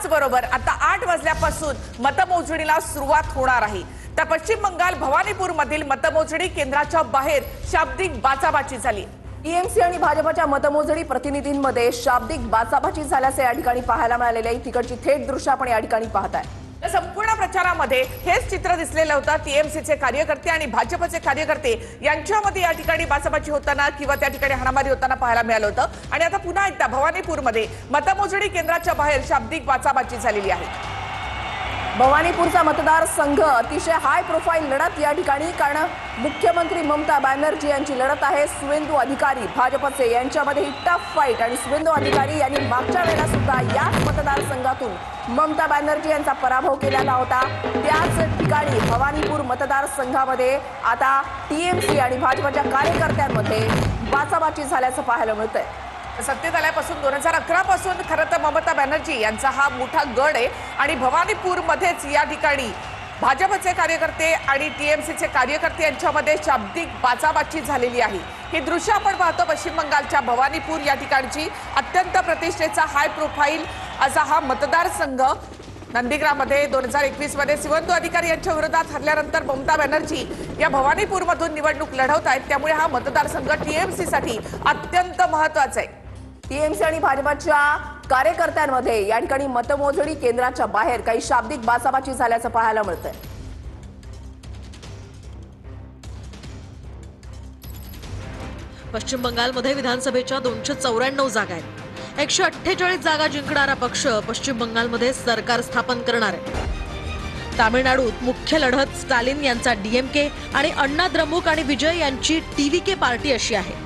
त्याचबरोबर आता 8 वाजल्यापासून मतमोजणीला सुरुवात होणार आहे। तर पश्चिम बंगाल भवानीपूर मधील मतमोजणी केंद्राच्या बाहेर शाब्दिक बाचाबाची झाली। टीएमसी आणि भाजपच्या मतमोजणी प्रतिनिधींमध्ये शाब्दिक बाचाबाची झाल्याचे या ठिकाणी पाहायला मिळालेले आहे। तिकडची थेट दृश्य आपण या ठिकाणी पाहताय। संपूर्ण प्रचारामध्ये हेच चित्र दिसलेलं होतं। टीएमसीचे कार्यकर्ते आणि भाजपचे कार्यकर्ते यांच्यामध्ये या ठिकाणी बाचाबाची होताना किंवा त्या ठिकाणी हाणामारी होताना पाहायला मिळालं होतं। आणि आता पुन्हा एकदा भवानीपूरमध्ये मतमोजणी केंद्राच्या बाहेर शाब्दिक बाचाबाची झालेली आहे। भवानीपूरचा मतदारसंघ अतिशय हाय प्रोफाईल लढत या ठिकाणी, कारण मुख्यमंत्री ममता बॅनर्जी यांची लढत आहे सुवेंदू अधिकारी भाजपचे यांच्यामध्ये ही टफ फाईट। आणि सुवेंदू अधिकारी यांनी मागच्या वेळेला सुद्धा याच मतदारसंघातून ममता बॅनर्जी यांचा पराभव केलेला होता। त्याच ठिकाणी भवानीपूर मतदारसंघामध्ये आता टीएमसी आणि भाजपच्या कार्यकर्त्यांमध्ये बाचाबाची झाल्याचं पाहायला मिळतंय। सत्तेत आल्यापासून 2011 पासून खरं तर ममता बॅनर्जी यांचा हा मोठा गड आहे आणि भवानीपूरमध्येच या ठिकाणी भाजपचे कार्यकर्ते आणि टीएमसीचे कार्यकर्ते यांच्यामध्ये शाब्दिक बाचाबाची झालेली आहे। ही दृश्य आपण पाहतो पश्चिम बंगालच्या भवानीपूर या ठिकाणची अत्यंत प्रतिष्ठेचा हाय प्रोफाईल असा हा मतदारसंघ। नंदीग्राममध्ये 2021 मध्ये सुवेंदू अधिकारी यांच्या विरोधात हरल्यानंतर ममता बॅनर्जी या भवानीपूरमधून निवडणूक लढवत आहेत, त्यामुळे हा मतदारसंघ टीएमसी साठी अत्यंत महत्त्वाचा आहे। टीएमसी आणि भाजपच्या कार्यकर्त्यांमध्ये या ठिकाणी मतमोजणी केंद्राच्या बाहेर काही शाब्दिक बाचाबाची झाल्याचं पाहायला मिळतंय। पश्चिम बंगालमध्ये विधानसभेच्या 294 जागा आहेत। 148 जागा जिंकणारा पक्ष पश्चिम बंगालमध्ये सरकार स्थापन करणार आहे। तामिळनाडूत मुख्य लढत स्टालिन यांचा डीएमके आणि अण्णा द्रमुक आणि विजय यांची टीव्हीके पार्टी अशी आहे।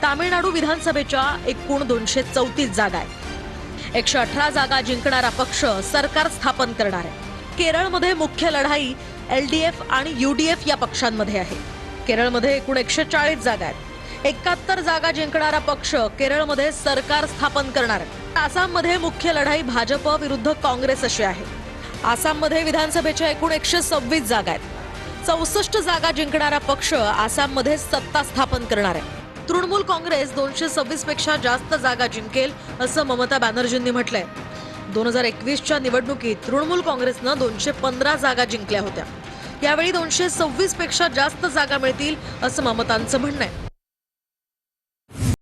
तामिळनाडू विधानसभेच्या एकूण 234 जागा आहेत। 118 जागा जिंकणारा पक्ष सरकार स्थापन करणार आहे। केरळमध्ये मुख्य लढाई एलडीएफ आणि यूडीएफ या पक्षांमध्ये आहे। केरळमध्ये एकूण 140 जागा आहेत। 71 जागा जिंकणारा पक्ष केरळमध्ये सरकार स्थापन करणार आहे। आसाममध्ये मुख्य लढाई भाजप विरुद्ध काँग्रेस अशी आहे। आसाममध्ये विधानसभेच्या एकूण 126 जागा आहेत। 64 जागा जिंकणारा पक्ष आसाममध्ये सत्ता स्थापन करणार आहे। तृणमूल काँग्रेस 226 पेक्षा जास्त जागा जिंकेल असं ममता बॅनर्जींनी म्हटलंय। 2021च्या निवडणुकीत तृणमूल काँग्रेसनं 215 जागा जिंकल्या होत्या। यावेळी 226 पेक्षा जास्त जागा मिळतील असं ममतांचं म्हणणं आहे।